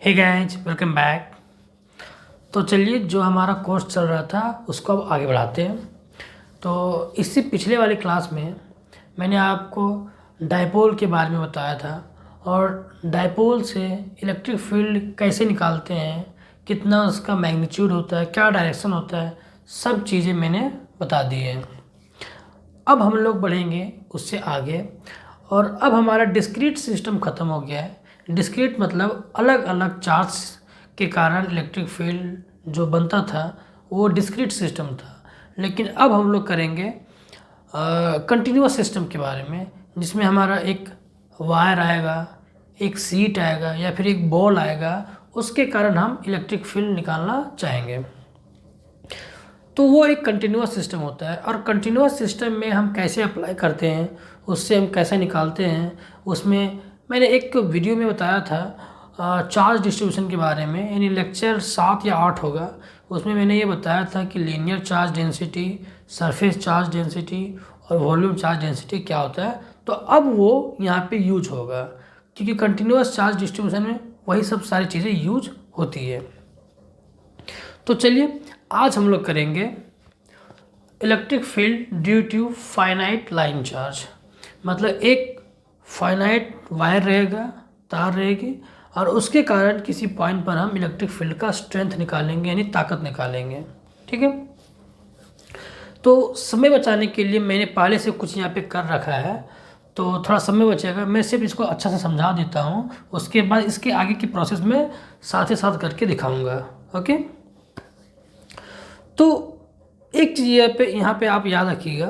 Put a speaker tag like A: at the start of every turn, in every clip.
A: Hey guys, welcome back. तो चलिए, जो हमारा कोर्स चल रहा था उसको अब आगे बढ़ाते हैं। तो इससे पिछले वाली क्लास में मैंने आपको डायपोल के बारे में बताया था और डायपोल से इलेक्ट्रिक फील्ड कैसे निकालते हैं, कितना उसका मैग्नीट्यूड होता है, क्या डायरेक्शन होता है, सब चीज़ें मैंने बता दी हैं। अब हम लोग बढ़ेंगे उससे आगे और अब हमारा डिस्क्रीट सिस्टम ख़त्म हो गया है। डिस्क्रीट मतलब अलग अलग चार्ज के कारण इलेक्ट्रिक फील्ड जो बनता था वो डिस्क्रीट सिस्टम था। लेकिन अब हम लोग करेंगे कंटिन्यूअस सिस्टम के बारे में, जिसमें हमारा एक वायर आएगा, एक सीट आएगा या फिर एक बॉल आएगा, उसके कारण हम इलेक्ट्रिक फील्ड निकालना चाहेंगे। तो वो एक कंटिन्यूअस सिस्टम होता है और कंटिन्यूअस सिस्टम में हम कैसे अप्लाई करते हैं, उससे हम कैसे निकालते हैं, उसमें मैंने एक वीडियो में बताया था चार्ज डिस्ट्रीब्यूशन के बारे में, यानी लेक्चर 7 या 8 होगा। उसमें मैंने ये बताया था कि linear charge density, surface charge density और वॉल्यूम चार्ज डेंसिटी क्या होता है। तो अब वो यहाँ पे यूज होगा, क्योंकि कंटिन्यूअस चार्ज डिस्ट्रीब्यूशन में वही सब सारी चीज़ें यूज होती है। तो चलिए, आज हम लोग करेंगे electric field due to finite line charge. मतलब एक फाइनाइट वायर रहेगा, तार रहेगी, और उसके कारण किसी पॉइंट पर हम इलेक्ट्रिक फील्ड का स्ट्रेंथ निकालेंगे, यानी ताकत निकालेंगे। ठीक है। तो समय बचाने के लिए मैंने पहले से कुछ यहाँ पे कर रखा है, तो थोड़ा समय बचेगा। मैं सिर्फ इसको अच्छा से समझा देता हूँ, उसके बाद इसके आगे की प्रोसेस में साथ ही साथ करके दिखाऊंगा। ओके। तो एक चीज़ यहाँ पे आप याद रखिएगा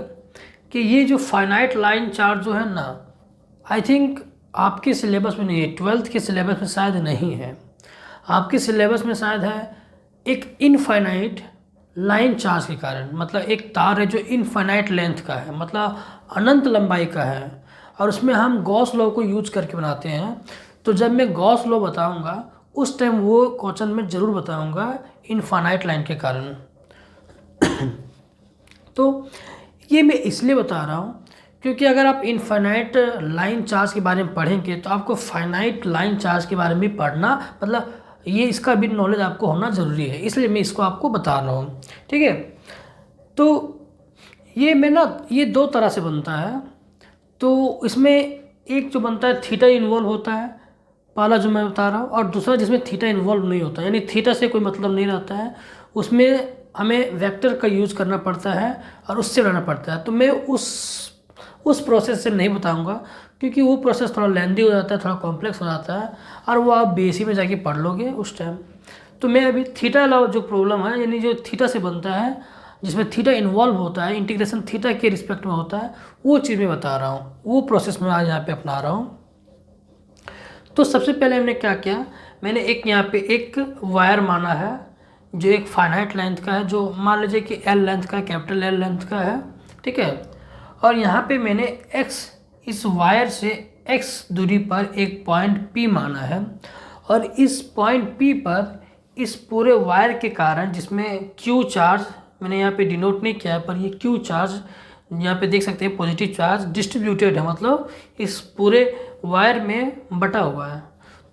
A: कि ये जो फाइनाइट लाइन चार्ज जो है ना, आई थिंक आपके सिलेबस में नहीं है, 12th के सिलेबस में शायद नहीं है। आपके सिलेबस में शायद है एक इनफाइनाइट लाइन चार्ज के कारण, मतलब एक तार है जो इनफाइनाइट लेंथ का है, मतलब अनंत लंबाई का है, और उसमें हम गॉस लॉ को यूज करके बनाते हैं। तो जब मैं गॉस लॉ बताऊंगा उस टाइम वो क्वेश्चन में ज़रूर बताऊंगा इनफाइनाइट लाइन के कारण। तो ये मैं इसलिए बता रहा हूँ क्योंकि अगर आप इनफाइनाइट लाइन चार्ज के बारे में पढ़ेंगे तो आपको फाइनाइट लाइन चार्ज के बारे में पढ़ना, मतलब ये इसका भी नॉलेज आपको होना ज़रूरी है, इसलिए मैं इसको आपको बता रहा हूँ। ठीक है। तो ये दो तरह से बनता है। तो इसमें एक जो बनता है थीटा इन्वॉल्व होता है, पहला जो मैं बता रहा हूँ, और दूसरा जिसमें थीटा इन्वॉल्व नहीं होता, यानी थीटा से कोई मतलब नहीं रहता है, उसमें हमें वेक्टर का यूज़ करना पड़ता है और उससे बनाना पड़ता है। तो मैं उस प्रोसेस से नहीं बताऊंगा, क्योंकि वो प्रोसेस थोड़ा लेंदी हो जाता है, थोड़ा कॉम्प्लेक्स हो जाता है, और वो आप बीएससी में जाके पढ़ लोगे उस टाइम। तो मैं अभी थीटा अलावा जो प्रॉब्लम है, यानी जो थीटा से बनता है, जिसमें थीटा इन्वॉल्व होता है, इंटीग्रेशन थीटा के रिस्पेक्ट में होता है, वो चीज़ मैं बता रहा हूँ, वो प्रोसेस मैं आज यहाँ पे अपना रहा हूँ। तो सबसे पहले हमने क्या किया, मैंने एक यहाँ पे एक वायर माना है जो एक फाइनाइट लेंथ का है, जो मान लीजिए कि एल लेंथ का है, कैपिटल एल लेंथ का है। ठीक है। और यहाँ पे मैंने x, इस वायर से x दूरी पर एक पॉइंट P माना है, और इस पॉइंट P पर इस पूरे वायर के कारण, जिसमें Q चार्ज मैंने यहाँ पे डिनोट नहीं किया है, पर ये Q चार्ज यहाँ पे देख सकते हैं, पॉजिटिव चार्ज डिस्ट्रीब्यूटेड है, मतलब इस पूरे वायर में बटा हुआ है।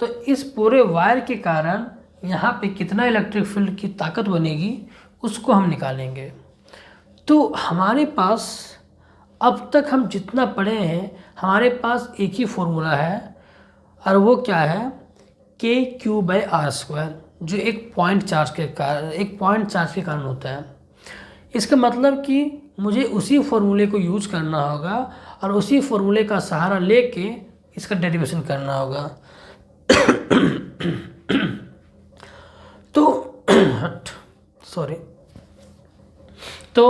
A: तो इस पूरे वायर के कारण यहाँ पे कितना इलेक्ट्रिक फील्ड की ताकत बनेगी उसको हम निकालेंगे। तो हमारे पास अब तक हम जितना पढ़े हैं, हमारे पास एक ही फॉर्मूला है, और वो क्या है, KQ/R², जो एक पॉइंट चार्ज के कारण होता है। इसका मतलब कि मुझे उसी फॉर्मूले को यूज करना होगा और उसी फॉर्मूले का सहारा लेके इसका डेरिवेशन करना होगा। तो तो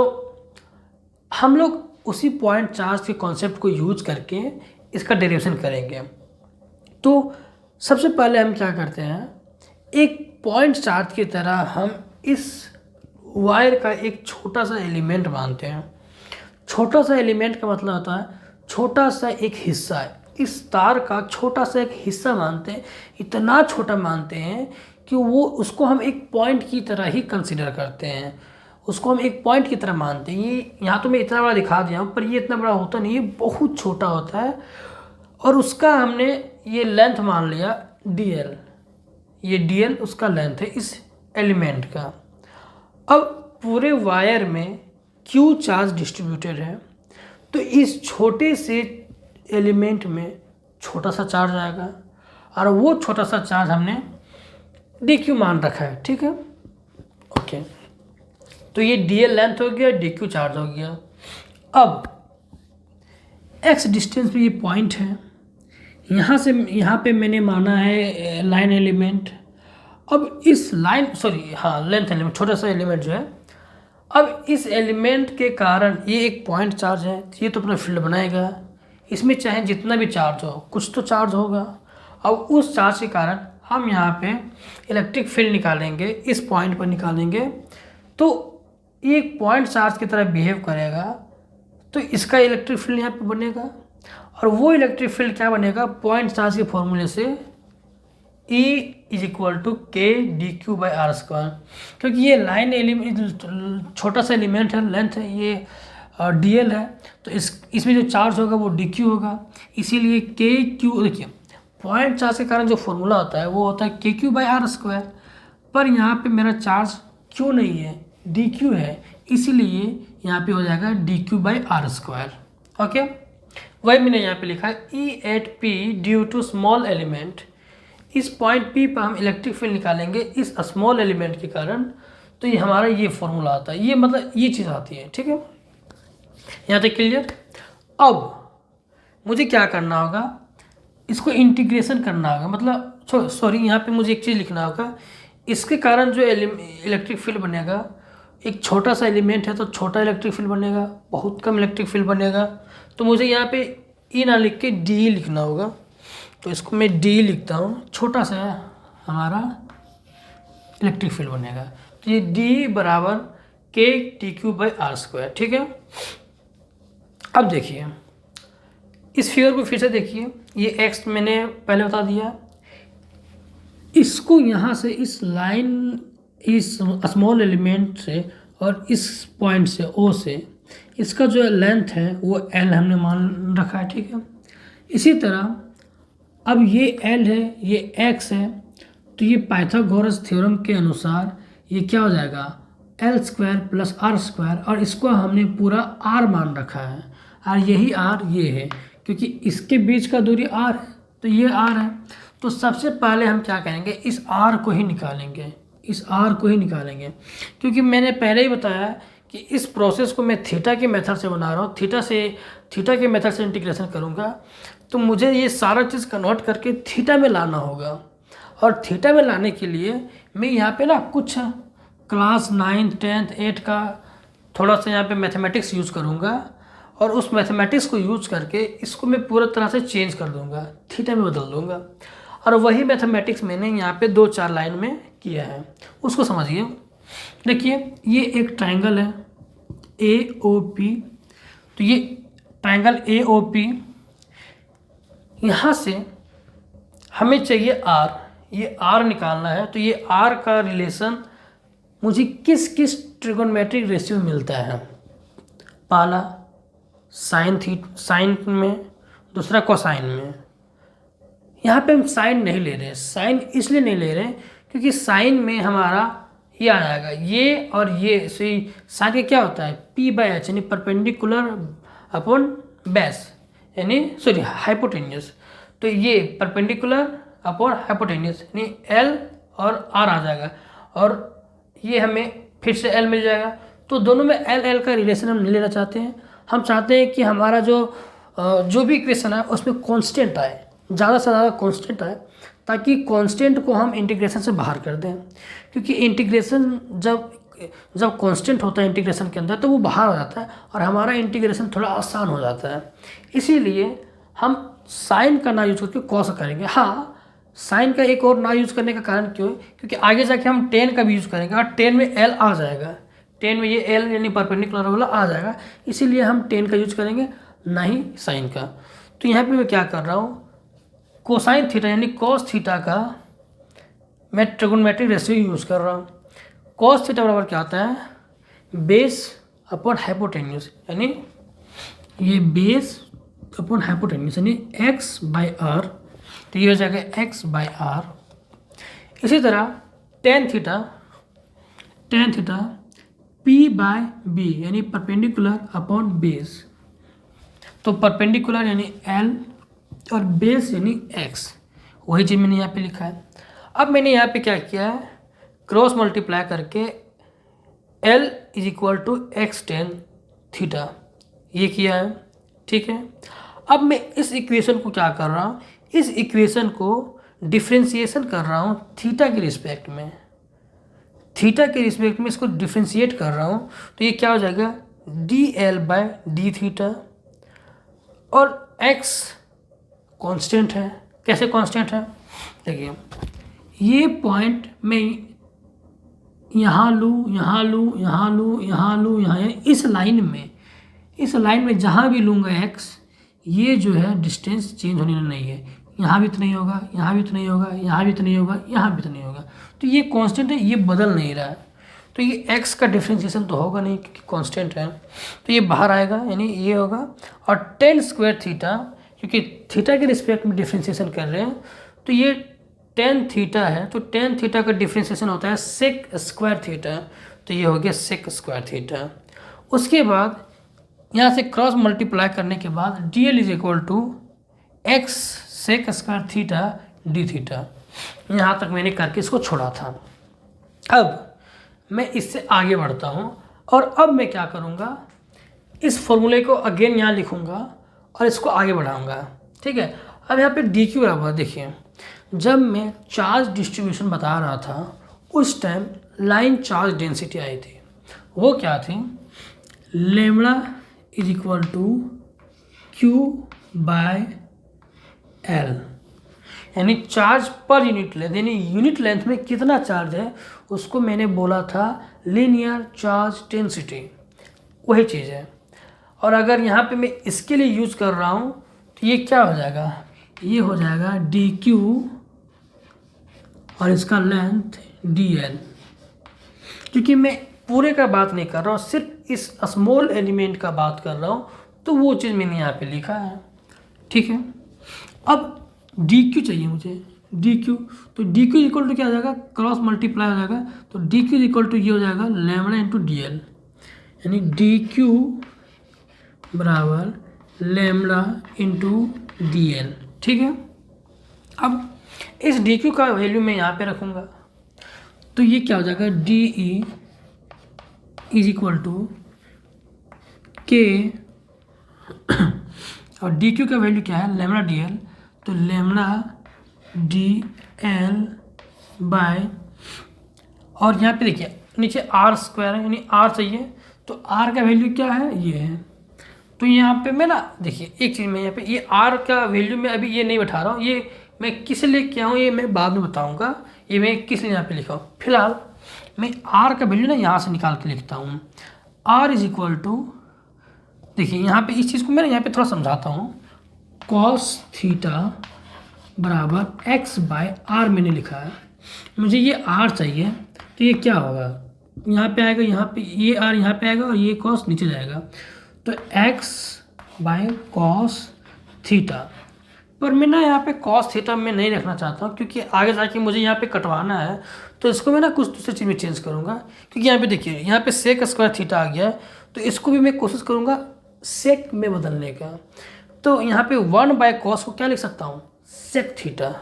A: हम लोग उसी पॉइंट चार्ज के कॉन्सेप्ट को यूज करके इसका डेरिवेशन करेंगे। तो सबसे पहले हम क्या करते हैं, एक पॉइंट चार्ज की तरह हम इस वायर का एक छोटा सा एलिमेंट मानते हैं। छोटा सा एलिमेंट का मतलब होता है छोटा सा एक हिस्सा है, इस तार का छोटा सा एक हिस्सा मानते हैं, इतना छोटा मानते हैं कि वो उसको हम एक पॉइंट की तरह ही कंसिडर करते हैं, उसको हम एक पॉइंट की तरह मानते हैं। ये यहाँ तो मैं इतना बड़ा दिखा दिया हूँ, पर ये इतना बड़ा होता नहीं है, बहुत छोटा होता है, और उसका हमने ये लेंथ मान लिया dl, ये dl उसका लेंथ है इस एलिमेंट का। अब पूरे वायर में q चार्ज डिस्ट्रीब्यूटेड है, तो इस छोटे से एलिमेंट में छोटा सा चार्ज आएगा और वो छोटा सा चार्ज हमने dq मान रखा है, ठीक है। ओके, तो ये dl लेंथ हो गया, dq चार्ज हो गया। अब x डिस्टेंस पे ये पॉइंट है, यहाँ से यहाँ पे मैंने माना है लाइन एलिमेंट। अब इस लाइन लेंथ एलिमेंट, छोटा सा एलिमेंट जो है, अब इस एलिमेंट के कारण ये एक पॉइंट चार्ज है, ये तो अपना फील्ड बनाएगा। इसमें चाहे जितना भी चार्ज हो, कुछ तो चार्ज होगा। अब उस चार्ज के कारण हम यहाँ पे इलेक्ट्रिक फील्ड निकालेंगे, इस पॉइंट पर निकालेंगे, तो ये एक पॉइंट चार्ज की तरह बिहेव करेगा, तो इसका इलेक्ट्रिक फील्ड यहाँ पे बनेगा। और वो इलेक्ट्रिक फील्ड क्या बनेगा, पॉइंट चार्ज के फॉर्मूले से E = k/dq/r², क्योंकि ये लाइन एलिमेंट छोटा सा एलिमेंट है, लेंथ है, ये dl है, तो इसमें जो चार्ज होगा वो dq होगा। इसीलिए kq, देखिए पॉइंट चार्ज के कारण जो फॉर्मूला होता है वो होता है kq/r², पर यहाँ पे मेरा चार्ज q नहीं है, dq है, इसीलिए यहाँ पे हो जाएगा dq/r²। ओके, वही मैंने यहाँ पे लिखा है E@p due to small element. इस पॉइंट P पर हम इलेक्ट्रिक फील्ड निकालेंगे इस स्मॉल एलिमेंट के कारण, तो ये हमारा ये फॉर्मूला आता है, ये मतलब ये चीज़ आती है, ठीक है। यहाँ तक क्लियर। अब मुझे क्या करना होगा, इसको इंटीग्रेशन करना होगा, मतलब सॉरी यहाँ पे मुझे एक चीज़ लिखना होगा। इसके कारण जो इलेक्ट्रिक फील्ड बनेगा, एक छोटा सा एलिमेंट है तो छोटा इलेक्ट्रिक फील्ड बनेगा, बहुत कम इलेक्ट्रिक फील्ड बनेगा, तो मुझे यहाँ पे ई ना लिख के डी लिखना होगा। तो इसको मैं डी लिखता हूँ, छोटा सा हमारा इलेक्ट्रिक फील्ड बनेगा, तो ये डी बराबर k/dq/r², ठीक है। अब देखिए इस फिगर को फिर से देखिए, ये x मैंने पहले बता दिया, इसको यहाँ से इस लाइन, इस स्मॉल एलिमेंट से और इस पॉइंट से O से इसका जो लेंथ है वो L हमने मान रखा है, ठीक है। इसी तरह अब ये L है, ये x है, तो ये पाइथागोरस थ्योरम के अनुसार ये क्या हो जाएगा, L² + r², और इसको हमने पूरा r मान रखा है, और यही r ये है, क्योंकि इसके बीच का दूरी r है, तो ये r है। तो सबसे पहले हम क्या करेंगे, इस r को ही निकालेंगे, इस r को ही निकालेंगे, क्योंकि मैंने पहले ही बताया कि इस प्रोसेस को मैं थीटा के मेथड से बना रहा हूँ, थीटा के मेथड से इंटीग्रेशन करूँगा, तो मुझे ये सारा चीज़ कन्वर्ट करके थीटा में लाना होगा। और थीटा में लाने के लिए मैं यहाँ पे ना कुछ क्लास 9, 10, 8 का थोड़ा सा यहाँ पे मैथमेटिक्स यूज़ करूँगा, और उस मैथमेटिक्स को यूज़ करके इसको मैं पूरा तरह से चेंज कर दूँगा, थीटा में बदल दूँगा। और वही मैथमेटिक्स मैंने यहाँ पे 2-4 लाइन में किया है, उसको समझिए। देखिए ये एक ट्रायंगल है AOP, तो ये ट्रायंगल AOP, यहाँ से हमें चाहिए R, ये R निकालना है, तो ये R का रिलेशन मुझे किस किस ट्रिगोनोमेट्रिक रेशियो में मिलता है। पहला साइन में, दूसरा कोसाइन में। यहाँ पे हम साइन नहीं ले रहे, साइन इसलिए नहीं ले रहे क्योंकि साइन में हमारा ये आ जाएगा, ये और ये सही। साइन का क्या होता है, P/h, यानी परपेंडिकुलर अपॉन बेस, यानी सॉरी हाइपोटेन्यूस। तो ये परपेंडिकुलर अपॉन हाइपोटेन्यूस यानी L और R आ जाएगा, और ये हमें फिर से L मिल जाएगा। तो दोनों में L का रिलेशन हम नहीं लेना चाहते हैं, हम चाहते हैं कि हमारा जो भी इक्वेशन है उसमें कांस्टेंट आए, ज़्यादा से ज़्यादा कांस्टेंट आए, ताकि कांस्टेंट को हम इंटीग्रेशन से बाहर कर दें। क्योंकि इंटीग्रेशन जब कांस्टेंट होता है इंटीग्रेशन के अंदर, तो वो बाहर हो जाता है और हमारा इंटीग्रेशन थोड़ा आसान हो जाता है। इसीलिए हम साइन का ना यूज करके कॉस करेंगे। हाँ, साइन का एक और ना यूज़ करने का कारण क्यों है, क्योंकि आगे जाके हम टेन का भी यूज़ करेंगे और टेन में L आ जाएगा, टेन में ये L यानी परपेंडिकुलर वाला आ जाएगा, इसीलिए हम टेन का यूज करेंगे, ना ही साइन का। तो यहाँ पे मैं क्या कर रहा हूँ, कोसाइन थीटा यानी कॉस थीटा का मैं ट्रिगोनोमेट्रिक रेशियो यूज़ कर रहा हूँ। कॉस थीटा बराबर क्या होता है, बेस अपॉन हाइपोटेन्यूस, यानी ये बेस अपॉन हाइपोटेन्यूस यानी x/r, तो ये हो जाएगा x/r। इसी तरह tan theta P by B यानी परपेंडिकुलर अपॉन बेस। तो परपेंडिकुलर यानी एल और बेस यानी एक्स, वही चीज़ मैंने यहाँ पे लिखा है। अब मैंने यहाँ पे क्या किया है, क्रॉस मल्टीप्लाई करके L is equal to X tan theta ये किया है, ठीक है। अब मैं इस इक्वेशन को क्या कर रहा हूँ, इस इक्वेशन को डिफ्रेंशिएशन कर रहा हूँ थीटा के रिस्पेक्ट में, थीटा के रिस्पेक्ट में इसको डिफ्रेंशिएट कर रहा हूँ। तो ये क्या हो जाएगा, D L bye D theta, और एक्स कांस्टेंट है। कैसे कांस्टेंट है, देखिए ये पॉइंट मैं यहाँ लूँ, यहाँ लूँ, यहाँ लूँ, यहाँ लूँ, यहाँ, इस लाइन में जहाँ भी लूँगा एक्स, ये जो है डिस्टेंस चेंज होने नहीं है। यहाँ भी तो नहीं होगा, यहाँ भी तो नहीं होगा, यहाँ भी तो नहीं होगा, यहाँ भी तो नहीं होगा। तो ये कांस्टेंट है, ये बदल नहीं रहा है। तो ये एक्स का डिफ्रेंशिएशन तो होगा नहीं क्योंकि कांस्टेंट है, तो ये बाहर आएगा यानी ये होगा। और टेन स्क्वायर थीटा, क्योंकि थीटा के रिस्पेक्ट में डिफ्रेंशिएशन कर रहे हैं, तो ये टेन थीटा है, तो टेन थीटा का डिफ्रेंशिएशन होता है सेक स्क्वायर थीटा, तो ये हो गया सेक स्क्वायर थीटा। उसके बाद यहाँ से क्रॉस मल्टीप्लाई करने के बाद D L is equal to X sec square theta D theta. यहाँ तक मैंने करके इसको छोड़ा था। अब मैं इससे आगे बढ़ता हूँ और अब मैं क्या करूँगा, इस फॉर्मूले को अगेन यहाँ लिखूँगा और इसको आगे बढ़ाऊँगा, ठीक है। अब यहाँ पे डी क्यू बराबर, देखिए जब मैं चार्ज डिस्ट्रीब्यूशन बता रहा था उस टाइम लाइन चार्ज डेंसिटी आई थी, वो क्या थी, lambda is equal to Q by L, यानी चार्ज पर यूनिट लेंथ, यानी यूनिट लेंथ में कितना चार्ज है उसको मैंने बोला था लीनियर चार्ज डेंसिटी, वही चीज़ है। और अगर यहाँ पे मैं इसके लिए यूज़ कर रहा हूँ तो ये क्या हो जाएगा, ये हो जाएगा डी क्यू और इसका लेंथ डी एल। क्योंकि मैं पूरे का बात नहीं कर रहा हूँ, सिर्फ इस स्मॉल एलिमेंट का बात कर रहा हूँ, तो वो चीज़ मैंने यहाँ पे लिखा है, ठीक है। अब डी क्यू चाहिए मुझे, डी क्यू, तो डी क्यू इक्वल टू क्या हो जाएगा, क्रॉस मल्टीप्लाई हो जाएगा, तो डी क्यू इक्वल टू ये हो जाएगा लेमड़ा इंटू डी एल, यानी डी क्यू बराबर लेमड़ा इंटू डी एल, ठीक है। अब इस डी क्यू का वैल्यू मैं यहाँ पे रखूँगा, तो ये क्या हो जाएगा, D E is equal to K, और डी क्यू का वैल्यू क्या है, लेमड़ा डी एल, तो लेमड़ा डी एल बाय, और यहाँ पे देखिए नीचे आर स्क्वायर है यानी आर चाहिए, तो आर का वैल्यू क्या है, ये है। तो यहाँ पे मैं ना, देखिए एक चीज़ मैं यहाँ पे ये आर का वैल्यू मैं अभी ये नहीं बैठा रहा हूँ, ये मैं किस लिए क्या हूँ ये मैं बाद में बताऊँगा, ये मैं किस लिए यहाँ पे लिखा हूँ। फिलहाल मैं आर का वैल्यू ना यहाँ से निकाल के लिखता हूँ, आर इज इक्वल टू, देखिए यहाँ पे इस चीज़ को मैं यहाँ पे थोड़ा समझाता हूँ, कॉस थीटा बराबर एक्स बाय आर मैंने लिखा है, मुझे ये आर चाहिए, तो ये क्या होगा, यहाँ पे आएगा, यहाँ पे ये आर यहाँ पे आएगा और ये कॉस नीचे जाएगा, तो एक्स बाय कॉस थीटा। पर मैं ना यहाँ पे कॉस थीटा मैं नहीं रखना चाहता हूँ, क्योंकि आगे जाके मुझे यहाँ पे कटवाना है, तो इसको मैं ना कुछ दूसरी चीज़ में चेंज करूँगा। क्योंकि यहाँ पे देखिए यहाँ पे सेक स्क्वायर थीटा आ गया है, तो इसको भी मैं कोशिश करूँगा सेक में बदलने का। तो यहाँ पे 1/cos को क्या लिख सकता हूँ, सेक थीटा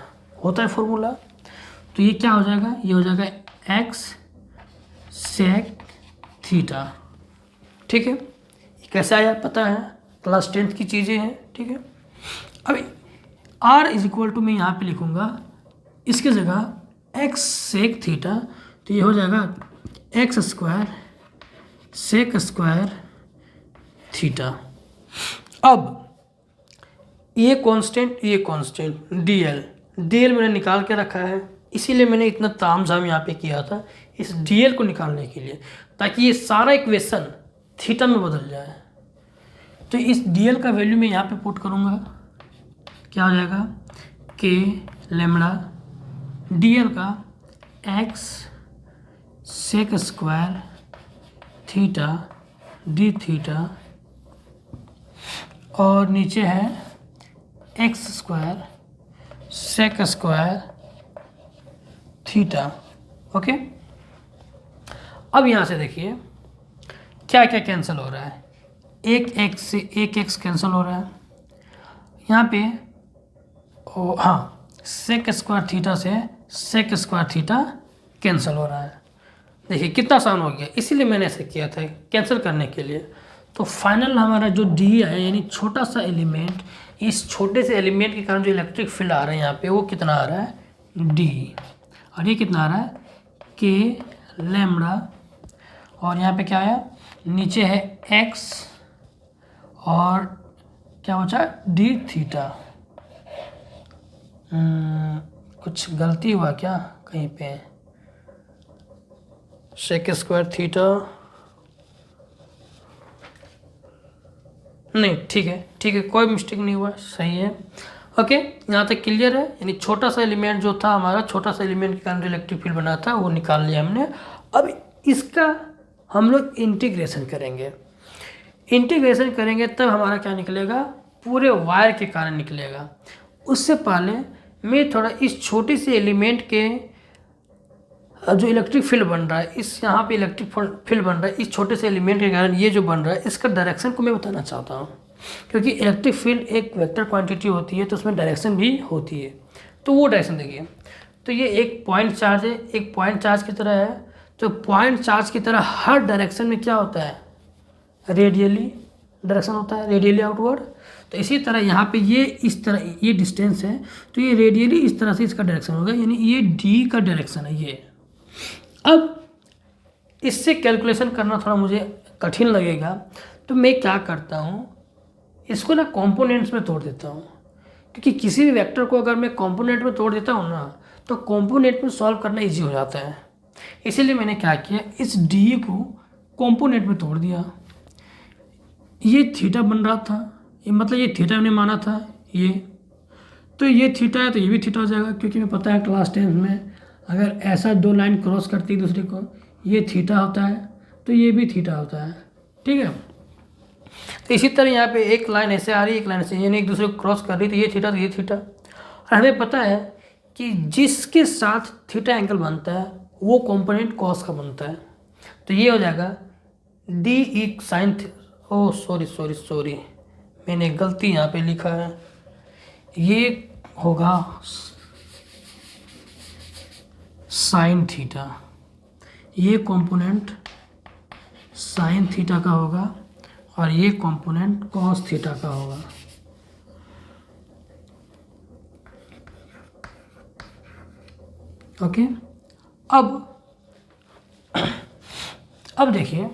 A: होता है फॉर्मूला, तो ये क्या हो जाएगा, ये हो जाएगा एक्स सेक थीटा, ठीक है। ये कैसे आया पता है, क्लास 10th की चीज़ें हैं, ठीक है। अब आर इज इक्वल टू मैं यहाँ पे लिखूँगा इसके जगह एक्स सेक थीटा, तो ये हो जाएगा X square sec square theta. अब ये कांस्टेंट डी एल मैंने निकाल के रखा है, इसीलिए मैंने इतना तामझाम यहाँ पे किया था इस डी एल को निकालने के लिए, ताकि ये सारा इक्वेशन थीटा में बदल जाए। तो इस डी एल का वैल्यू मैं यहाँ पे पुट करूँगा, क्या हो जाएगा, के लेमड़ा डी एल का X sec square theta D theta, और नीचे है X square sec square theta. Okay, अब यहाँ से देखिए क्या क्या कैंसिल हो रहा है। एक एक्स से एक एक्स कैंसिल हो रहा है यहाँ पे। हाँ, सेक स्क्वायर थीटा से सेक स्क्वायर थीटा कैंसिल हो रहा है। देखिए कितना आसान हो गया, इसीलिए मैंने ऐसे किया था कैंसिल करने के लिए। तो फाइनल हमारा जो डी है, यानी छोटा सा एलिमेंट, इस छोटे से एलिमेंट के कारण जो इलेक्ट्रिक फील्ड आ रहा है यहाँ पे, वो कितना आ रहा है, डी। और ये कितना आ रहा है, के लैम्बडा। और यहाँ पे क्या आया, नीचे है एक्स और क्या बचा, डी थीटा। कुछ गलती हुआ क्या कहीं पे, सेक स्क्वायर थीटा नहीं, ठीक है, कोई मिस्टेक नहीं हुआ, सही है। ओके, यहाँ तक क्लियर है। यानी छोटा सा एलिमेंट जो था हमारा, छोटा सा एलिमेंट के कारण जो इलेक्ट्रिक फील्ड बना था वो निकाल लिया हमने। अब इसका हम लोग इंटीग्रेशन करेंगे। इंटीग्रेशन करेंगे तब हमारा क्या निकलेगा, पूरे वायर के कारण निकलेगा। उससे पहले मैं थोड़ा इस छोटी सी एलिमेंट के जो इलेक्ट्रिक फील्ड बन रहा है, इस यहाँ पे इलेक्ट्रिक फील्ड बन रहा है, इस छोटे से एलिमेंट के कारण ये जो बन रहा है, इसका डायरेक्शन को मैं बताना चाहता हूँ। क्योंकि इलेक्ट्रिक फील्ड एक वेक्टर क्वांटिटी होती है, तो उसमें डायरेक्शन भी होती है। तो वो डायरेक्शन देखिए, तो ये एक पॉइंट चार्ज है, एक पॉइंट चार्ज की तरह है। तो पॉइंट चार्ज की तरह हर डायरेक्शन में क्या होता है, रेडियली डायरेक्शन होता है, रेडियली आउटवर्ड। तो इसी तरह यहाँ पे ये इस तरह, ये डिस्टेंस है तो ये रेडियली इस तरह से इसका डायरेक्शन होगा, यानी ये डी का डायरेक्शन है ये। अब इससे कैलकुलेशन करना थोड़ा मुझे कठिन लगेगा, तो मैं क्या करता हूँ, इसको ना कंपोनेंट्स में तोड़ देता हूँ। क्योंकि किसी भी वेक्टर को अगर मैं कंपोनेंट में तोड़ देता हूँ ना, तो कंपोनेंट में सॉल्व करना इजी हो जाता है। इसीलिए मैंने क्या किया, इस डी को कंपोनेंट में तोड़ दिया। ये थीटा बन रहा था, ये मतलब ये थीटा मैंने माना था ये, तो ये थीटा है तो ये भी थीटा हो जाएगा। क्योंकि मैं पता है क्लास 10 में अगर ऐसा दो लाइन क्रॉस करती है दूसरे को, ये थीटा होता है तो ये भी थीटा होता है, ठीक है। तो इसी तरह यहाँ पे एक लाइन ऐसे आ रही है, एक लाइन ऐसे, यानी एक दूसरे को क्रॉस कर रही, तो ये थीटा तो ये थीटा। और हमें पता है कि जिसके साथ थीटा एंगल बनता है वो कंपोनेंट कॉस का बनता है। तो ये हो जाएगा डी ई साइन, ओ सॉरी, मैंने गलती यहाँ पे लिखा है, ये होगा साइन थीटा। ये कंपोनेंट साइन थीटा का होगा और ये कंपोनेंट कॉस थीटा का होगा। ओके, अब देखिए,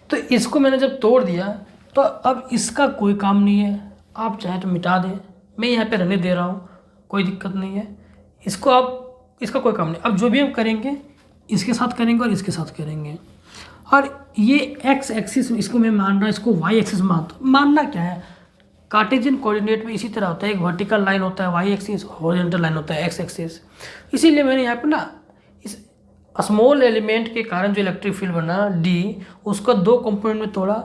A: तो इसको मैंने जब तोड़ दिया तो अब इसका कोई काम नहीं है, आप चाहे तो मिटा दें, मैं यहाँ पे रहने दे रहा हूँ, कोई दिक्कत नहीं है। इसको आप, इसका कोई काम नहीं। अब जो भी हम करेंगे इसके साथ करेंगे और इसके साथ करेंगे। और ये एक्स एक्सिस इसको मैं मान रहा, इसको वाई एक्सिस मानना क्या है, कार्टेशियन कोऑर्डिनेट में इसी तरह होता है, एक वर्टिकल लाइन होता है वाई एक्सिस, हॉरिजॉन्टल लाइन होता है एक्स एक्सिस। इसीलिए मैंने यहाँ पे ना इस स्मॉल एलिमेंट के कारण जो इलेक्ट्रिक फील्ड बना डी, उसको दो कंपोनेंट में तोड़ा।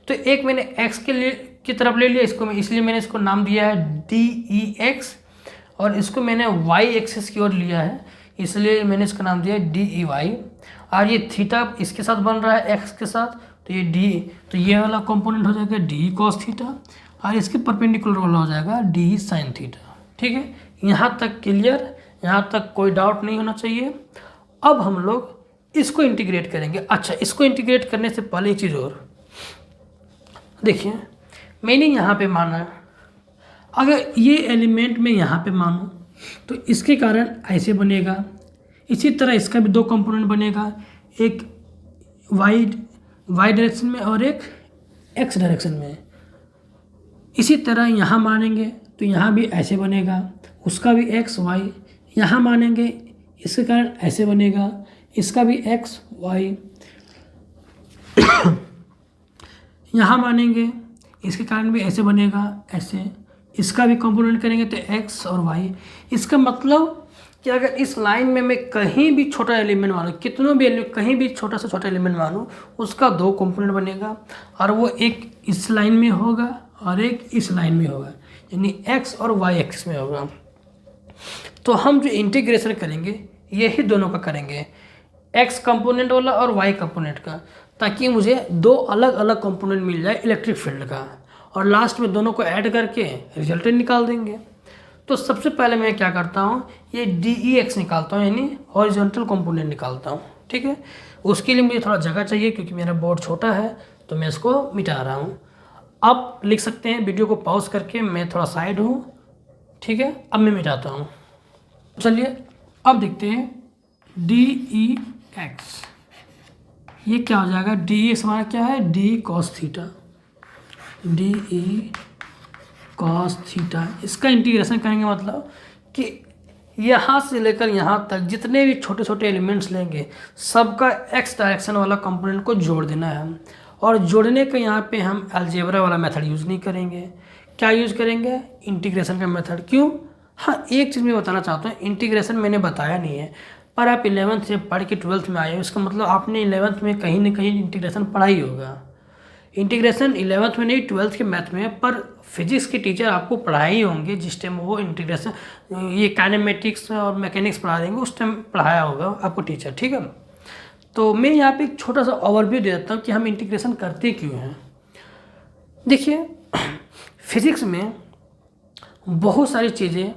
A: तो एक मैंने एक्स के लिए की तरफ ले लिया इसको मैं, इसलिए मैंने इसको नाम दिया है डी ई एक्स, और इसको मैंने वाई एक्सिस की ओर लिया है, इसलिए मैंने इसका नाम दिया है डी ई वाई। और ये थीटा इसके साथ बन रहा है एक्स के साथ, तो ये डी, तो ये वाला कंपोनेंट हो जाएगा डी कॉस थीटा, और इसके परपेंडिकुलर वाला हो जाएगा डी साइन थीटा। ठीक है, यहाँ तक क्लियर, यहाँ तक कोई डाउट नहीं होना चाहिए। अब हम लोग इसको इंटीग्रेट करेंगे। अच्छा, इसको इंटीग्रेट करने से पहले एक चीज़ और देखिए, मैंने यहाँ पे माना, अगर ये एलिमेंट में यहाँ पे मानूँ तो इसके कारण ऐसे बनेगा, इसी तरह इसका भी दो कंपोनेंट बनेगा, एक वाई डायरेक्शन में और एक एक्स डायरेक्शन में। इसी तरह यहाँ मानेंगे तो यहाँ भी ऐसे बनेगा, उसका भी एक्स वाई, यहाँ मानेंगे इसके कारण ऐसे बनेगा, इसका भी एक्स वाई, यहाँ मानेंगे इसके कारण भी ऐसे बनेगा, ऐसे, इसका भी कंपोनेंट करेंगे तो एक्स और वाई। इसका मतलब कि अगर इस लाइन में मैं कहीं भी छोटा एलिमेंट मानूँ, कितनों भी एलिमेंट, कहीं भी छोटा से छोटा एलिमेंट मानूँ, उसका दो कंपोनेंट बनेगा, और वो एक इस लाइन में होगा और एक इस लाइन में होगा, यानी एक्स और वाई एक्सिस में होगा। तो हम जो इंटीग्रेशन करेंगे यही दोनों का करेंगे, एक्स कंपोनेंट वाला और वाई कंपोनेंट का, ताकि मुझे दो अलग अलग कंपोनेंट मिल जाए इलेक्ट्रिक फील्ड का, और लास्ट में दोनों को ऐड करके रिजल्टेंट निकाल देंगे। तो सबसे पहले मैं क्या करता हूँ, ये डी ई एक्स निकालता हूँ, यानी हॉरिजॉन्टल कंपोनेंट निकालता हूँ। ठीक है, उसके लिए मुझे थोड़ा जगह चाहिए क्योंकि मेरा बोर्ड छोटा है, तो मैं इसको मिटा रहा हूँ। आप लिख सकते हैं, वीडियो को पॉज करके, मैं थोड़ा साइड हूँ। ठीक है, अब मैं मिटाता हूँ। चलिए अब देखते हैं डी ई एक्स, ये क्या हो जाएगा, डी ई एक्स हमारा क्या है, D cos theta, D E cos theta. इसका इंटीग्रेशन करेंगे मतलब कि यहाँ से लेकर यहाँ तक जितने भी छोटे छोटे एलिमेंट्स लेंगे सबका एक्स डायरेक्शन वाला कंपोनेंट को जोड़ देना है। और जोड़ने के यहाँ पे हम अलजेब्रा वाला मेथड यूज़ नहीं करेंगे। क्या यूज़ करेंगे, इंटीग्रेशन का मेथड। क्यों, हाँ एक चीज़ मैं बताना चाहता हूँ, इंटीग्रेशन मैंने बताया नहीं है, पर आप 11th से पढ़ के 12th में आए हो, इसका मतलब आपने 11th में कहीं ना कहीं इंटीग्रेशन पढ़ा ही होगा। इंटीग्रेशन 11th में नहीं, 12th के मैथ में, पर फिजिक्स के टीचर आपको पढ़ाए ही होंगे जिस टाइम वो इंटीग्रेशन, ये काइनेमेटिक्स और मैकेनिक्स पढ़ा देंगे, उस टाइम पढ़ाया होगा आपको टीचर। ठीक है, तो मैं यहाँ पे एक छोटा सा ओवरव्यू दे देता हूँ कि हम इंटीग्रेशन करते क्यों हैं। देखिए, फिजिक्स में बहुत सारी चीज़ें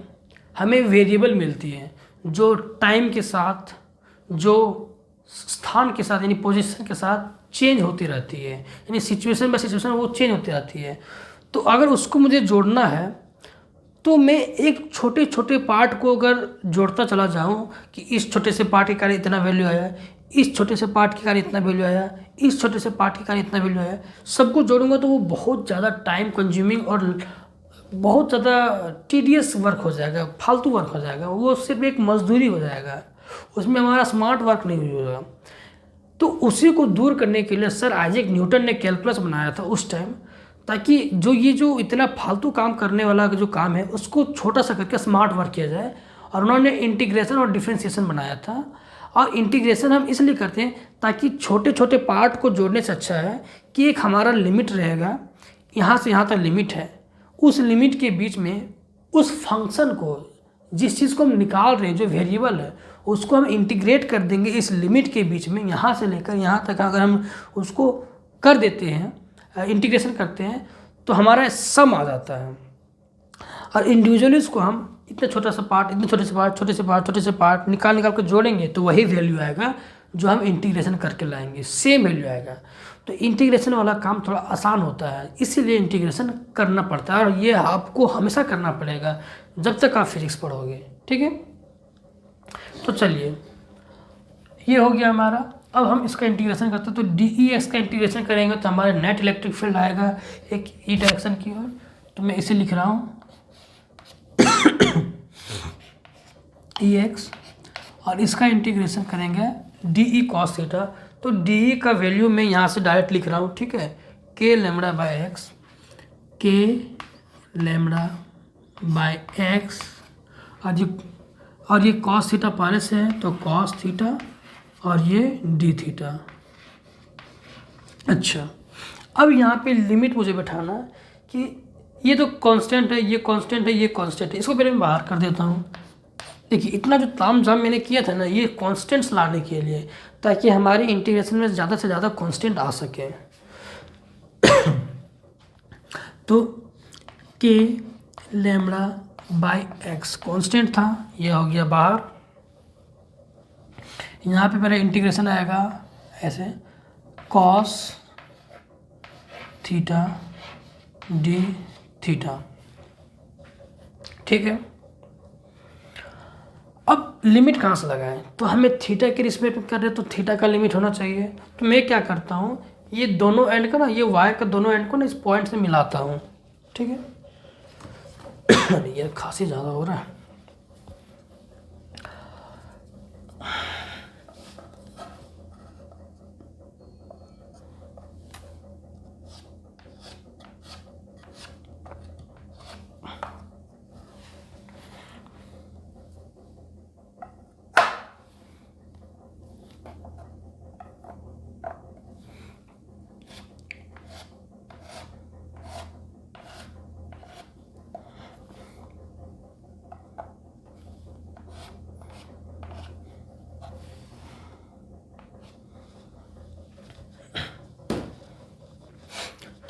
A: हमें वेरिएबल मिलती हैं जो टाइम के साथ, जो स्थान के साथ, यानी पोजीशन के साथ चेंज होती रहती है, यानी सिचुएशन बाय सिचुएशन वो चेंज होती रहती है। तो अगर उसको मुझे जोड़ना है तो मैं एक छोटे छोटे पार्ट को अगर जोड़ता चला जाऊं कि इस छोटे से पार्ट के कारण इतना वैल्यू आया, इस छोटे से पार्ट के कारण इतना वैल्यू आया, इस छोटे से पार्ट के कारण इतना वैल्यू आया, सबको जोड़ूंगा तो वो बहुत ज़्यादा टाइम कंज्यूमिंग और बहुत ज़्यादा टीडियस वर्क हो जाएगा, फालतू वर्क हो जाएगा, वो सिर्फ एक मजदूरी हो जाएगा, उसमें हमारा स्मार्ट वर्क नहीं होगा। तो उसी को दूर करने के लिए सर आइजैक न्यूटन ने कैलकुलस बनाया था उस टाइम, ताकि जो इतना फालतू काम करने वाला जो काम है उसको छोटा सा करके स्मार्ट वर्क किया जाए। और उन्होंने इंटीग्रेशन और डिफरेंशिएशन बनाया था। और इंटीग्रेशन हम इसलिए करते हैं ताकि छोटे छोटे पार्ट को जोड़ने से अच्छा है कि एक हमारा लिमिट रहेगा, यहाँ से यहाँ तक लिमिट है, उस लिमिट के बीच में उस फंक्शन को, जिस चीज़ को हम निकाल रहे हैं जो वेरिएबल है, उसको हम इंटीग्रेट कर देंगे इस लिमिट के बीच में, यहाँ से लेकर यहाँ तक अगर हम उसको कर देते हैं, इंटीग्रेशन करते हैं, तो हमारा सम आ जाता है। और इंडिविजुअली उसको हम इतना छोटा सा पार्ट, इतने छोटे से पार्ट, छोटे से पार्ट, छोटे से पार्ट निकाल निकाल कर जोड़ेंगे तो वही वैल्यू आएगा जो हम इंटीग्रेशन करके लाएंगे, सेम वैल्यू आएगा। तो इंटीग्रेशन वाला काम थोड़ा आसान होता है, इसीलिए इंटीग्रेशन करना पड़ता है, और ये आपको हमेशा करना पड़ेगा जब तक आप फिजिक्स पढ़ोगे। ठीक है, तो चलिए ये हो गया हमारा। अब हम इसका इंटीग्रेशन करते हैं, तो डी ई एक्स का इंटीग्रेशन करेंगे तो हमारे नेट इलेक्ट्रिक फील्ड आएगा एक ई डायरेक्शन की ओर। तो मैं इसे लिख रहा हूँ ई एक्स, और इसका इंटीग्रेशन करेंगे डी ई कॉस थीटा। तो डी ई का वैल्यू मैं यहाँ से डायरेक्ट लिख रहा हूँ, ठीक है, के लैम्बडा बाय एक्स, के लैम्बडा बाय एक्स, और ये कॉस थीटा पहले से है तो कॉस थीटा, और ये डी थीटा। अच्छा, अब यहाँ पे लिमिट मुझे बैठाना कि ये तो कांस्टेंट है, ये कांस्टेंट है, ये कांस्टेंट है, इसको पहले मैं बाहर कर देता हूँ। देखिए इतना जो तामझाम मैंने किया था ना, ये कांस्टेंट्स लाने के लिए, ताकि हमारे इंटीग्रेशन में ज़्यादा से ज़्यादा कांस्टेंट आ सके। तो के लैम्बडा बाय एक्स कांस्टेंट था, ये हो गया बाहर। यहाँ पे मेरा इंटीग्रेशन आएगा ऐसे, कॉस थीटा डी थीटा। ठीक है, अब लिमिट कहाँ से लगाएं, तो हमें थीटा के रिस्पेक्ट में कर रहे हैं तो थीटा का लिमिट होना चाहिए। तो मैं क्या करता हूँ, ये दोनों एंड का ना, ये वायर का दोनों एंड को ना इस पॉइंट से मिलाता हूँ। ठीक है, ये खांसी ज़्यादा हो रहा है।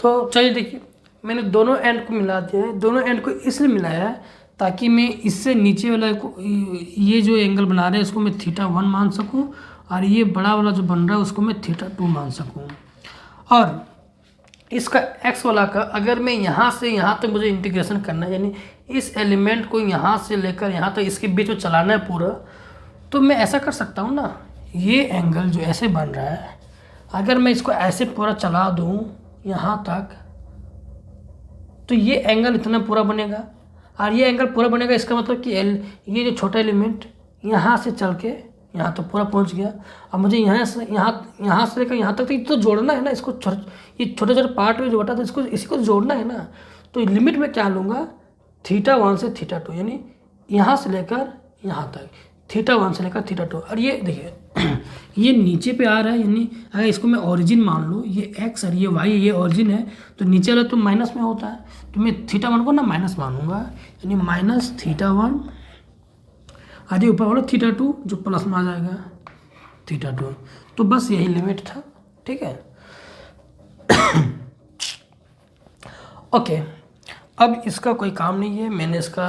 A: तो चलिए देखिए, मैंने दोनों एंड को मिला दिया है। दोनों एंड को इसलिए मिलाया है ताकि मैं इससे नीचे वाला को, ये जो एंगल बना रहे हैं इसको मैं θ1 मान सकूं, और ये बड़ा वाला जो बन रहा है उसको मैं θ2 मान सकूं। और इसका x वाला का अगर मैं यहाँ से यहाँ तक मुझे इंटीग्रेशन करना है, यानी इस एलिमेंट को यहाँ से लेकर यहाँ तक इसके बीच में चलाना है पूरा, तो मैं ऐसा कर सकता हूँ ना, ये एंगल जो ऐसे बन रहा है अगर मैं इसको ऐसे पूरा चला दूँ यहाँ तक, तो ये एंगल इतना पूरा बनेगा, और ये एंगल पूरा बनेगा। इसका मतलब कि ये जो छोटा एलिमेंट यहाँ से चल के यहाँ तो पूरा पहुँच गया। अब मुझे यहाँ से लेकर यहाँ तक तो ये तो जोड़ना है ना, इसको ये छोटे छोटे पार्ट में जो बटा था इसको इसी को जोड़ना है ना। तो लिमिट में क्या लूँगा, θ1 से θ2, यानी यहाँ से लेकर यहाँ तक, θ1 से लेकर θ2। और ये देखिए ये नीचे पे आ रहा है, यानी अगर इसको मैं ओरिजिन मान लूँ, ये x और ये y ये ओरिजिन है, तो नीचे वाला तो माइनस में होता है, तो मैं θ1 को ना माइनस मानूंगा, यानी माइनस θ1, और ये ऊपर वाला θ2 जो प्लस में आ जाएगा θ2। तो बस यही लिमिट था, ठीक है। ओके, अब इसका कोई काम नहीं है, मैंने इसका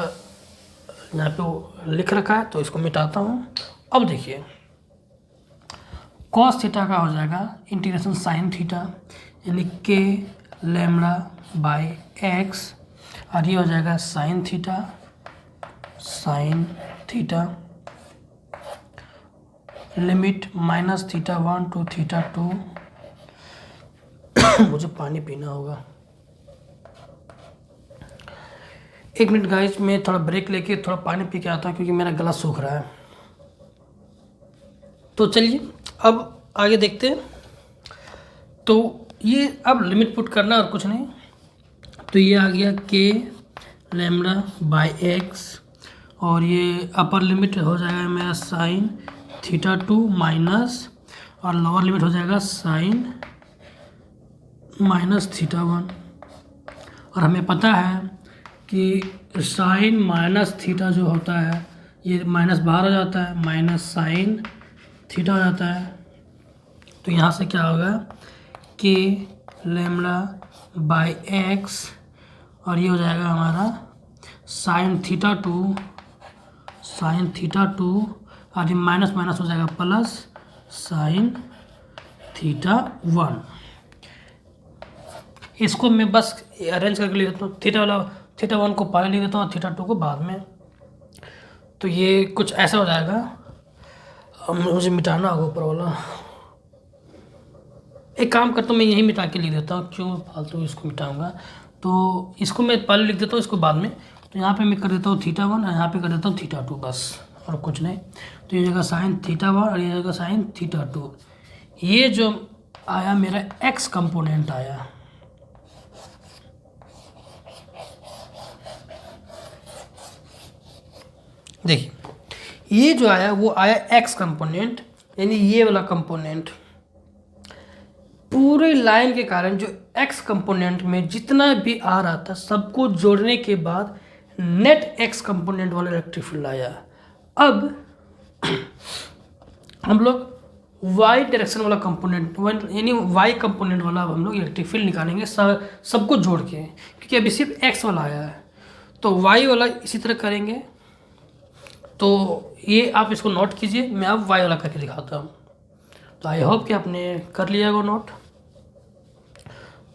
A: यहाँ पे लिख रखा है तो इसको मिटाता हूँ। अब देखिए cos थीटा का हो जाएगा इंटीग्रेशन साइन थीटा, यानी k लैम्बडा बाई x, और ये हो जाएगा साइन थीटा लिमिट -θ1 to θ2। मुझे पानी पीना होगा, एक मिनट गाइस, मैं थोड़ा ब्रेक लेके थोड़ा पानी पी के आता हूँ क्योंकि मेरा गला सूख रहा है। तो चलिए अब आगे देखते हैं। तो ये अब लिमिट पुट करना और कुछ नहीं, तो ये आ गया k लैम्बडा बाई x, और ये अपर लिमिट हो जाएगा मेरा साइन θ2 माइनस, और लोअर लिमिट हो जाएगा साइन -θ1। और हमें पता है कि साइन माइनस थीटा जो होता है ये माइनस बाहर हो जाता है, माइनस साइन थीटा हो जाता है। तो यहाँ से क्या होगा, k लैम्बडा बाई x, और ये हो जाएगा हमारा साइन θ2, और ये माइनस माइनस हो जाएगा प्लस साइन θ1। इसको मैं बस अरेंज करके लिख देता हूँ, θ1 को पहले लिख देता हूँ, θ2 को बाद में। तो ये कुछ ऐसा हो जाएगा। अब मुझे मिटाना होगा ऊपर वाला, एक काम करता हूँ मैं यही मिटा के लिख देता हूँ, क्यों फालतू इसको मिटाऊंगा। तो इसको मैं पहले लिख देता हूँ, इसको बाद में। तो यहाँ पे मैं कर देता हूँ θ1 और यहाँ पे कर देता हूँ θ2, बस और कुछ नहीं। तो ये जगह साइन θ1 और ये जगह साइन θ2। ये जो आया मेरा x कंपोनेंट आया, देखिए ये जो आया वो आया x कंपोनेंट, यानी ये वाला कंपोनेंट। पूरे लाइन के कारण जो x कंपोनेंट में जितना भी आ रहा था सबको जोड़ने के बाद नेट x कंपोनेंट वाला इलेक्ट्रिक फील्ड आया। अब हम लोग y डायरेक्शन वाला कंपोनेंट यानी y कंपोनेंट वाला अब हम लोग इलेक्ट्रिक फील्ड निकालेंगे सबको जोड़ के, क्योंकि अभी सिर्फ x वाला आया है। तो y वाला इसी तरह करेंगे। तो ये आप इसको नोट कीजिए, मैं अब y वाला करके दिखाता हूँ। तो आई होप कि आपने कर लिया होगा नोट।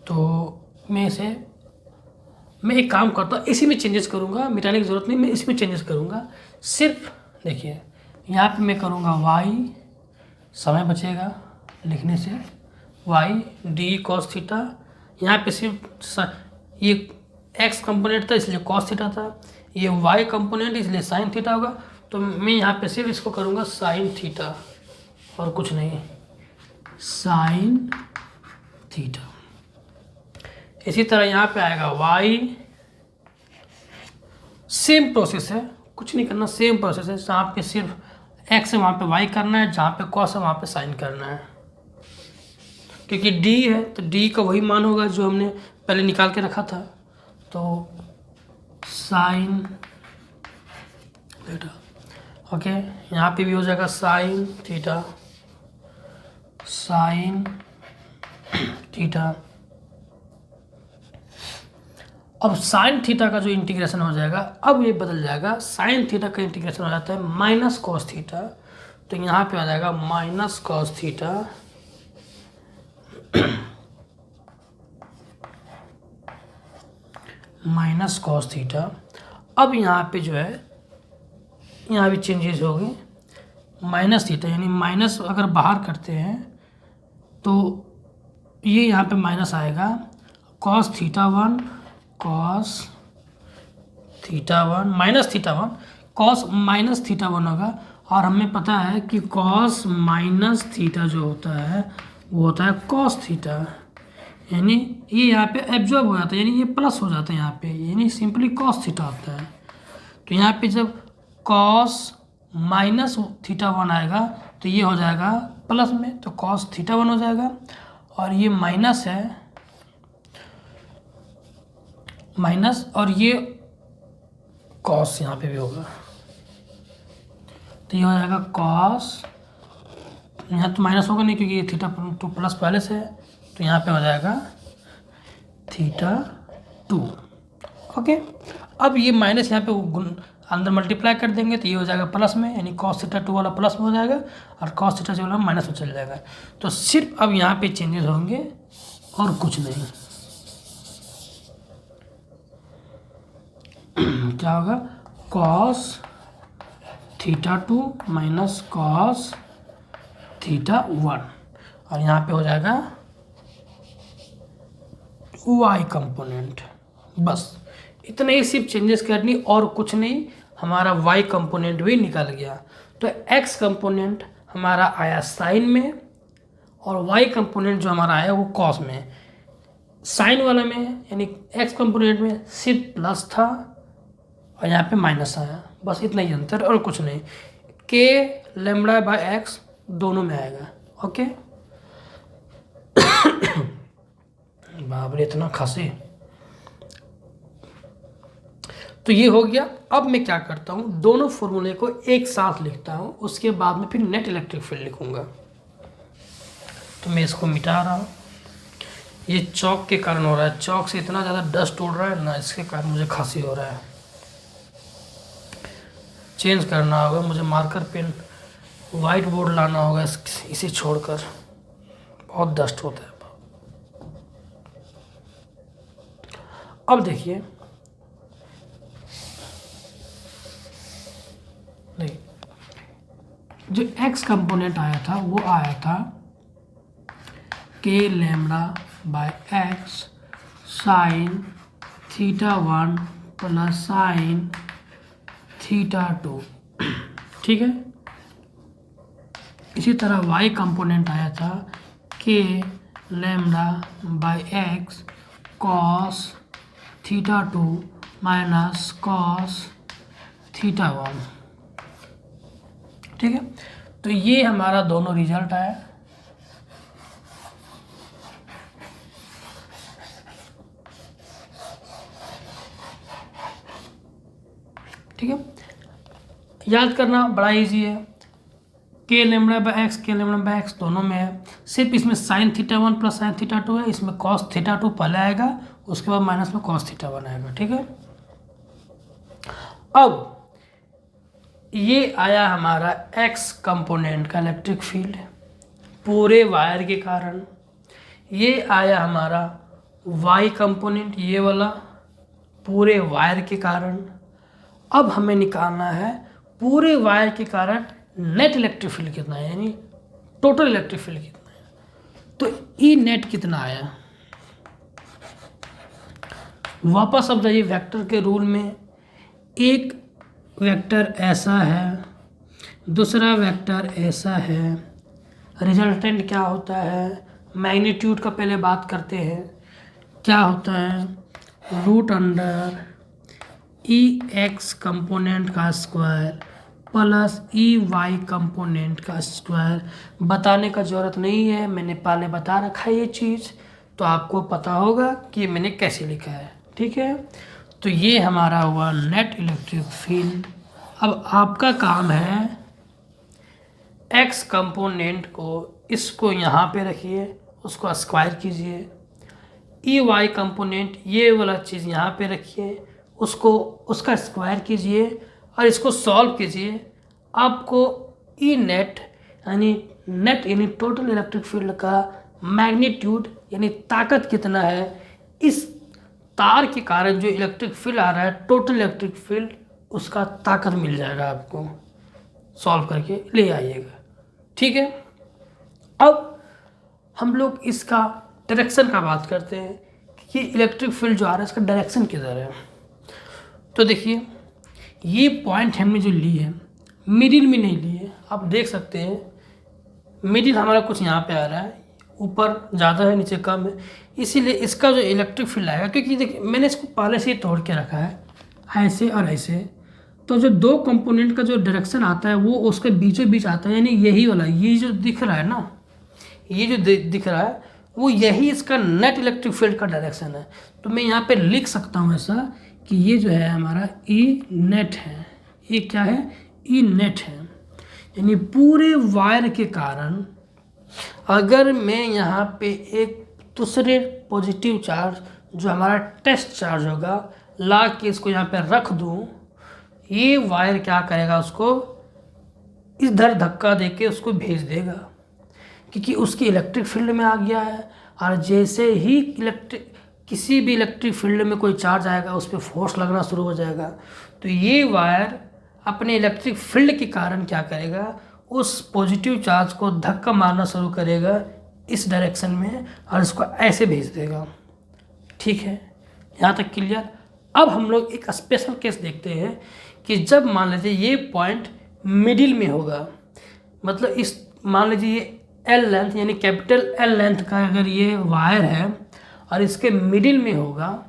A: तो मैं एक काम करता हूँ, इसी में चेंजेस करूँगा, मिटाने की ज़रूरत नहीं, मैं इसमें चेंजेस करूँगा। सिर्फ देखिए यहाँ पे मैं करूँगा y, समय बचेगा लिखने से, y d cos थीटा। यहाँ पे सिर्फ ये x कंपोनेंट था इसलिए cos थीटा था, ये y कंपोनेंट इसलिए साइन थीटा होगा। तो मैं यहाँ पे सिर्फ इसको करूँगा साइन थीटा और कुछ नहीं, साइन थीटा। इसी तरह यहाँ पे आएगा y, सेम प्रोसेस है, कुछ नहीं करना, सेम प्रोसेस है। जहाँ पे सिर्फ x है वहाँ पे y करना है, जहाँ पे cos है वहाँ पे साइन करना है। क्योंकि d है तो d का वही मान होगा जो हमने पहले निकाल के रखा था। तो साइन थीटा, ओके, यहाँ पे भी हो जाएगा साइन थीटा, साइन थीटा। अब साइन थीटा का जो इंटीग्रेशन हो जाएगा, अब ये बदल जाएगा, साइन थीटा का इंटीग्रेशन हो जाता है माइनस कॉस थीटा, तो यहाँ पे आ जाएगा minus cos theta minus cos theta. अब यहाँ पे जो है, यहाँ भी चेंजेस होगी, माइनस थीटा, यानी माइनस अगर बाहर करते हैं तो ये यहाँ पे माइनस आएगा, cos theta one, cos theta one minus theta one, cos minus theta one होगा। और हमें पता है कि कॉस माइनस थीटा जो होता है वो होता है कॉस थीटा, यानी ये यहाँ पे एब्जॉर्ब हो जाता है, यानी ये प्लस हो जाता है यहाँ पे, यानी सिंपली कॉस थीटा होता है। तो यहाँ पे जब कॉस माइनस थीटा वन आएगा तो ये हो जाएगा प्लस में, तो कॉस थीटा वन हो जाएगा, और ये माइनस है, माइनस, और ये कॉस यहाँ पे भी होगा, तो ये हो जाएगा कॉस, यहाँ तो माइनस होगा नहीं क्योंकि ये थीटा टू प्लस पहले से है, तो यहाँ पे हो जाएगा थीटा टू। ओके, अब ये माइनस यहाँ पे अंदर मल्टीप्लाई कर देंगे तो ये हो जाएगा प्लस में, यानी कॉस थीटा टू वाला प्लस में हो जाएगा और कॉस थीटा जो वाला माइनस में चल जाएगा। तो सिर्फ अब यहाँ पे चेंजेस होंगे और कुछ नहीं। क्या होगा, cos theta two minus cos theta one, और यहाँ पे हो जाएगा वाई कंपोनेंट। बस इतने ही सिर्फ चेंजेस करनी और कुछ नहीं, हमारा वाई कंपोनेंट भी निकल गया। तो एक्स कंपोनेंट हमारा आया साइन में और वाई कंपोनेंट जो हमारा आया वो कॉस में। साइन वाला में यानी एक्स कंपोनेंट में सिर्फ प्लस था और यहाँ पे माइनस आया, बस इतना ही अंतर और कुछ नहीं। के लेमड़ा बाय एक्स दोनों में आएगा। ओके, बाप रे इतना खांसी। तो ये हो गया। अब मैं क्या करता हूँ, दोनों फॉर्मूले को एक साथ लिखता हूँ, उसके बाद में फिर नेट इलेक्ट्रिक फील्ड लिखूंगा। तो मैं इसको मिटा रहा हूँ, ये चौक के कारण हो रहा है, चौक से इतना ज़्यादा डस्ट उड़ रहा है ना, इसके कारण मुझे खांसी हो रहा है। चेंज करना होगा मुझे, मार्कर पेन वाइट बोर्ड लाना होगा इसे छोड़कर, बहुत डस्ट होता है। अब देखिए, नहीं, जो एक्स कंपोनेंट आया था वो आया था K lambda by X sine theta one plus sine theta two, ठीक है। इसी तरह वाई कंपोनेंट आया था K lambda by X cos theta two minus cos theta one, ठीक है। तो ये हमारा दोनों रिजल्ट आया। ठीक है, याद करना बड़ा इजी है। के लेमड़ा बाय एक्स, के लेमड़ा बाय एक्स दोनों में है, सिर्फ इसमें sign theta one plus sine theta to है, इसमें कॉस थीटा टू पहले आएगा, उसके बाद माइनस में कॉस थीटा वन आएगा, ठीक है। अब ये आया हमारा एक्स कंपोनेंट का इलेक्ट्रिक फील्ड पूरे वायर के कारण, ये आया हमारा वाई कंपोनेंट ये वाला पूरे वायर के कारण। अब हमें निकालना है पूरे वायर के कारण नेट इलेक्ट्रिक फील्ड कितना है, यानी टोटल इलेक्ट्रिक फील्ड कितना है। तो ई नेट कितना आया, वापस अब जाइए वेक्टर के रूल में। एक वेक्टर ऐसा है, दूसरा वेक्टर ऐसा है, रिजल्टेंट क्या होता है, मैग्नीट्यूड का पहले बात करते हैं। क्या होता है, root under E X component का square plus E Y component का स्क्वायर। बताने का ज़रूरत नहीं है, मैंने पहले बता रखा है ये चीज़, तो आपको पता होगा कि मैंने कैसे लिखा है, ठीक है। तो ये हमारा हुआ नेट इलेक्ट्रिक फील्ड। अब आपका काम है एक्स कंपोनेंट को, इसको यहाँ पे रखिए, उसको स्क्वायर कीजिए, ई वाई कंपोनेंट ये वाला चीज़ यहाँ पे रखिए, उसको उसका स्क्वायर कीजिए और इसको सॉल्व कीजिए। आपको ई नेट यानी टोटल इलेक्ट्रिक फील्ड का मैग्नीट्यूड यानी ताकत कितना है, इस तार के कारण जो इलेक्ट्रिक फील्ड आ रहा है टोटल इलेक्ट्रिक फील्ड, उसका ताकत मिल जाएगा आपको। सॉल्व करके ले आइएगा, ठीक है। अब हम लोग इसका डायरेक्शन का बात करते हैं कि इलेक्ट्रिक फील्ड जो आ रहा है इसका डायरेक्शन किधर है। तो देखिए ये पॉइंट हमने जो ली है मिडिल में नहीं ली है, आप देख सकते हैं मिडिल हमारा कुछ यहाँ पे आ रहा है, ऊपर ज़्यादा है नीचे कम है, इसीलिए इसका जो इलेक्ट्रिक फील्ड आएगा, क्योंकि देखिए मैंने इसको पहले से ही तोड़ के रखा है ऐसे और ऐसे, तो जो दो कंपोनेंट का जो डायरेक्शन आता है वो उसके बीचों बीच आता है, यानी यही वाला ये जो दिख रहा है ना, ये जो दिख रहा है वो यही इसका नेट इलेक्ट्रिक फील्ड का डायरेक्शन है। तो मैं यहाँ पे लिख सकता हूँ ऐसा कि ये जो है हमारा ई नेट है, ये क्या है, ई नेट है। यानी पूरे वायर के कारण अगर मैं यहाँ पे एक दूसरे पॉजिटिव चार्ज जो हमारा टेस्ट चार्ज होगा ला के इसको यहाँ पे रख दूँ, ये वायर क्या करेगा, उसको इधर धक्का देके उसको भेज देगा, क्योंकि उसकी इलेक्ट्रिक फील्ड में आ गया है। और जैसे ही किसी भी इलेक्ट्रिक फील्ड में कोई चार्ज आएगा उस पर फोर्स लगना शुरू हो जाएगा, तो ये वायर अपने इलेक्ट्रिक फील्ड के कारण क्या करेगा, उस पॉजिटिव चार्ज को धक्का मारना शुरू करेगा इस डायरेक्शन में और इसको ऐसे भेज देगा। ठीक है, यहाँ तक क्लियर। अब हम लोग एक स्पेशल केस देखते हैं कि जब मान लीजिए ये पॉइंट मिडिल में होगा, मतलब इस मान लीजिए ये एल लेंथ यानी कैपिटल एल लेंथ का अगर ये वायर है और इसके मिडिल में होगा,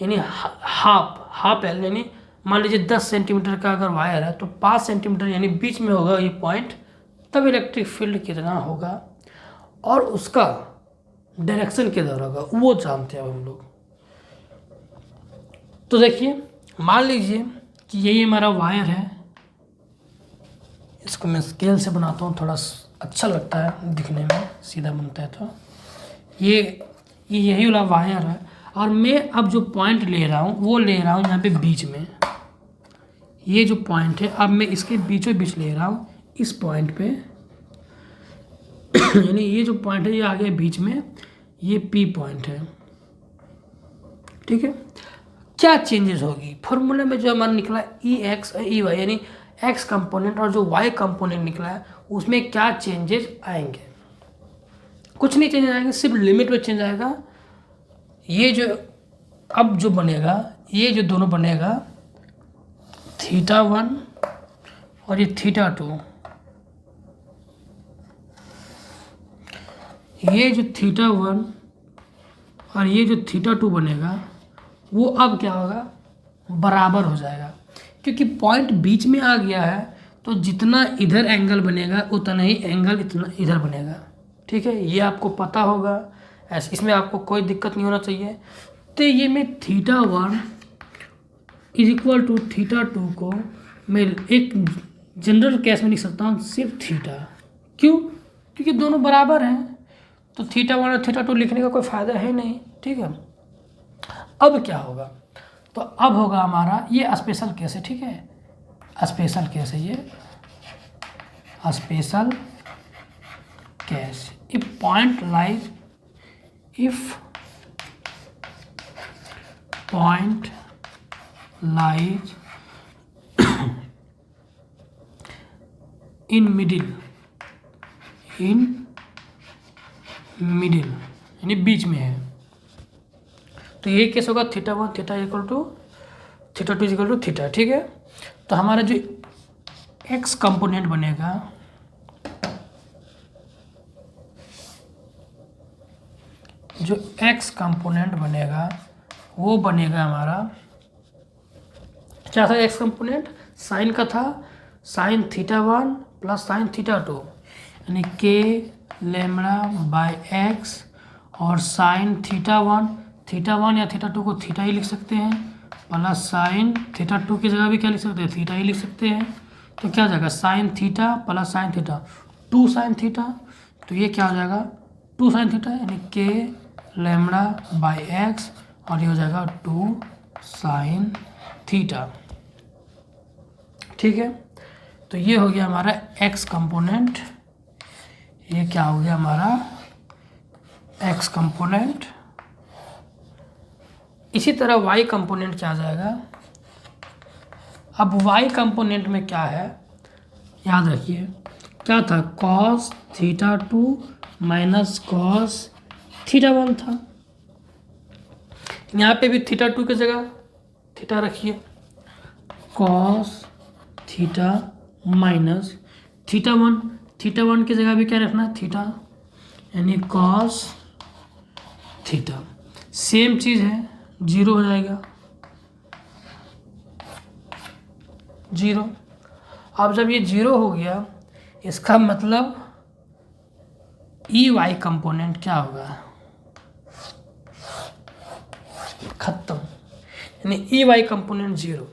A: यानी हाफ एल, यानी मान लीजिए 10 सेंटीमीटर का अगर वायर है तो 5 सेंटीमीटर यानी बीच में होगा ये पॉइंट, तब इलेक्ट्रिक फील्ड कितना होगा और उसका डायरेक्शन किधर होगा वो जानते हैं हम लोग। तो देखिए मान लीजिए कि यही हमारा वायर है, इसको मैं स्केल से बनाता हूँ, थोड़ा अच्छा लगता है दिखने में, सीधा बनता है। तो ये यही वाला वायर है और मैं अब जो पॉइंट ले रहा हूँ वो ले रहा हूँ यहाँ पे बीच में, ये जो पॉइंट है अब मैं इसके बीचों बीच ले रहा हूँ इस पॉइंट पे यानी ये जो पॉइंट है ये आ गया बीच में, ये पी पॉइंट है। ठीक है, क्या चेंजेस होगी फॉर्मूला में जो हमारा निकला ई एक्स ई वाई, यानी एक्स कंपोनेंट और जो वाई कंपोनेंट निकला है उसमें क्या चेंजेस आएंगे। कुछ नहीं चेंज आएंगे, सिर्फ लिमिट में चेंज आएगा। ये जो अब जो बनेगा, ये जो दोनों बनेगा θ1 और ये θ2, ये जो θ1 और ये जो θ2 बनेगा वो अब क्या होगा, बराबर हो जाएगा, क्योंकि पॉइंट बीच में आ गया है तो जितना इधर एंगल बनेगा उतना ही एंगल इतना इधर बनेगा। ठीक है, ये आपको पता होगा, ऐसे इसमें आपको कोई दिक्कत नहीं होना चाहिए। तो ये मैं θ1 = θ2 को मैं एक जनरल केस में लिख सकता हूँ सिर्फ थीटा। क्यों? क्योंकि दोनों बराबर हैं, तो θ1 और θ2 लिखने का कोई फ़ायदा है नहीं। ठीक है, अब क्या होगा, तो अब होगा हमारा ये स्पेशल केस है। ठीक है, स्पेशल केस है ये, special case. If point lies in middle यानी बीच में है, तो ये केस होगा θ1 θ2 θ। ठीक है, तो हमारा जो एक्स कंपोनेंट बनेगा, जो एक्स कंपोनेंट बनेगा वो बनेगा हमारा, क्या था एक्स कंपोनेंट, साइन का था, साइन θ1 प्लस साइन θ2 यानी k λ/x, और साइन θ1 या θ2 को थीटा ही लिख सकते हैं, प्लस साइन θ2 की जगह भी क्या लिख सकते हैं, थीटा ही लिख सकते हैं। तो क्या हो जाएगा, sine theta plus sine theta, 2 sine theta, तो ये क्या हो जाएगा 2 साइन थीटा यानी k लैम्बडा बाई एक्स और ये हो जाएगा 2 साइन थीटा। ठीक है, तो ये हो गया हमारा एक्स कंपोनेंट, ये क्या हो गया हमारा एक्स कंपोनेंट। इसी तरह वाई कंपोनेंट क्या आ जाएगा। अब वाई कंपोनेंट में क्या है, याद रखिए क्या था, cos theta 2 minus cos theta 1 था। यहाँ पे भी थीटा 2 की जगह थीटा रखिए, cos theta minus theta 1, theta 1 की जगह भी क्या रखना है, थीटा, यानी कॉस थीटा। सेम चीज़ है, 0 हो जाएगा, 0। अब जब ये 0 हो गया, इसका मतलब ई वाई कंपोनेंट क्या होगा, खत्म, यानी ई वाई कंपोनेंट 0।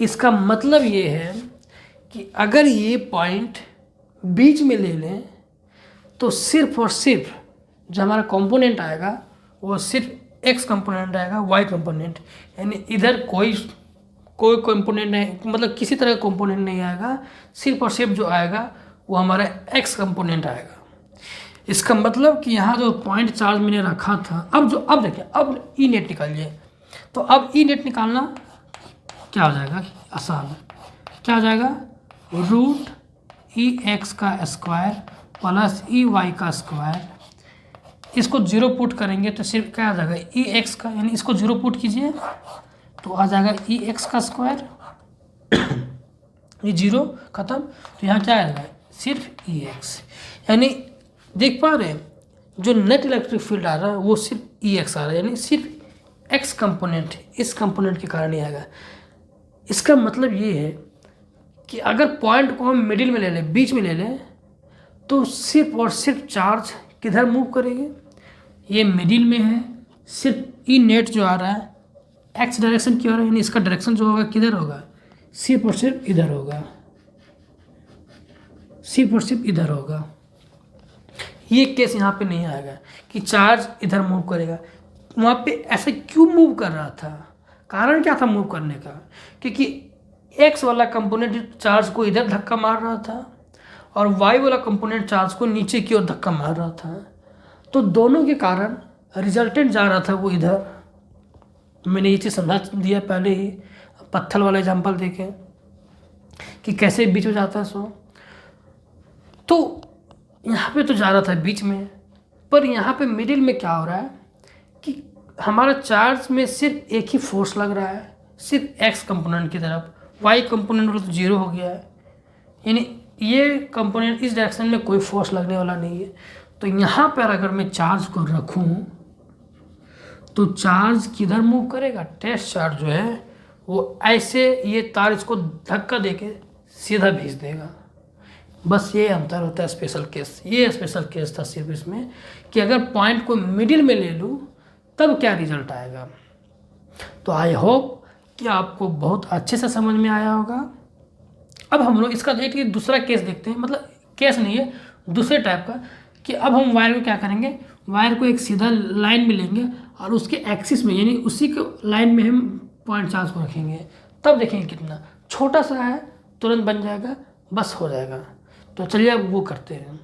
A: इसका मतलब ये है कि अगर ये पॉइंट बीच में ले लें तो सिर्फ और सिर्फ जो हमारा कंपोनेंट आएगा वो सिर्फ एक्स कंपोनेंट आएगा, वाई कंपोनेंट, यानी इधर कोई कंपोनेंट नहीं, मतलब किसी तरह का कंपोनेंट नहीं आएगा, सिर्फ और सिर्फ जो आएगा वो हमारा एक्स कंपोनेंट आएगा। इसका मतलब कि यहाँ जो पॉइंट चार्ज मैंने रखा था, अब देखिए, अब ई नेट निकालिए, तो अब ई नेट निकालना क्या हो जाएगा, आसान है, क्या हो जाएगा, रूट ई एक्स का स्क्वायर प्लस ई वाई का स्क्वायर। इसको 0 पुट करेंगे तो सिर्फ क्या आ जाएगा, ई एक्स का, यानी इसको 0 पुट कीजिए तो आ जाएगा ई एक्स का स्क्वायर, ये 0 खत्म, तो यहाँ क्या आएगा, सिर्फ ई एक्स। यानी देख पा रहे हैं, जो नेट इलेक्ट्रिक फील्ड आ रहा है वो सिर्फ ई एक्स आ रहा है, यानी सिर्फ एक्स कंपोनेंट, इस कंपोनेंट के कारण ही आएगा। इसका मतलब ये है कि अगर पॉइंट को हम मिडिल में ले लें, बीच में ले लें, तो सिर्फ और सिर्फ चार्ज किधर मूव करेंगे, ये मिडिल में है, सिर्फ ई नेट जो आ रहा है एक्स डायरेक्शन की हो रहा है, यानी इसका डायरेक्शन जो होगा किधर होगा, सिर्फ और सिर्फ इधर होगा, सिर्फ और सिर्फ इधर होगा। ये केस यहाँ पे नहीं आएगा कि चार्ज इधर मूव करेगा। वहाँ पे ऐसे क्यों मूव कर रहा था, कारण क्या था मूव करने का, क्योंकि एक्स वाला कंपोनेंट चार्ज को इधर धक्का मार रहा था और वाई वाला कंपोनेंट चार्ज को नीचे की ओर धक्का मार रहा था, तो दोनों के कारण रिजल्टेंट जा रहा था वो इधर। मैंने ये चीज़ समझा दिया पहले ही, पत्थर वाला एग्जाम्पल देखें कि कैसे बीच में जाता है सो, तो यहाँ पे तो जा रहा था बीच में, पर यहाँ पे मिडिल में क्या हो रहा है कि हमारा चार्ज में सिर्फ एक ही फोर्स लग रहा है, सिर्फ एक्स कंपोनेंट की तरफ, वाई कंपोनेंट वाला तो 0 हो गया है, यानी ये कंपोनेंट इस डायरेक्शन में कोई फोर्स लगने वाला नहीं है। तो यहाँ पर अगर मैं चार्ज को रखूँ तो चार्ज किधर मूव करेगा, टेस्ट चार्ज जो है वो ऐसे ये तार इसको धक्का देके सीधा भेज देगा। बस ये अंतर होता है स्पेशल केस, ये स्पेशल केस था सिर्फ इसमें कि अगर पॉइंट को मिडिल में ले लूँ तब क्या रिजल्ट आएगा। तो आई होप कि आपको बहुत अच्छे से समझ में आया होगा। अब हम लोग इसका एक दूसरा केस देखते हैं, मतलब केस नहीं है, दूसरे टाइप का, कि अब हम वायर को क्या करेंगे, वायर को एक सीधा लाइन में लेंगे और उसके एक्सिस में, यानी उसी के लाइन में हम पॉइंट चार्ज को रखेंगे, तब देखेंगे कितना छोटा सा है, तुरंत बन जाएगा, बस हो जाएगा। तो चलिए अब वो करते हैं।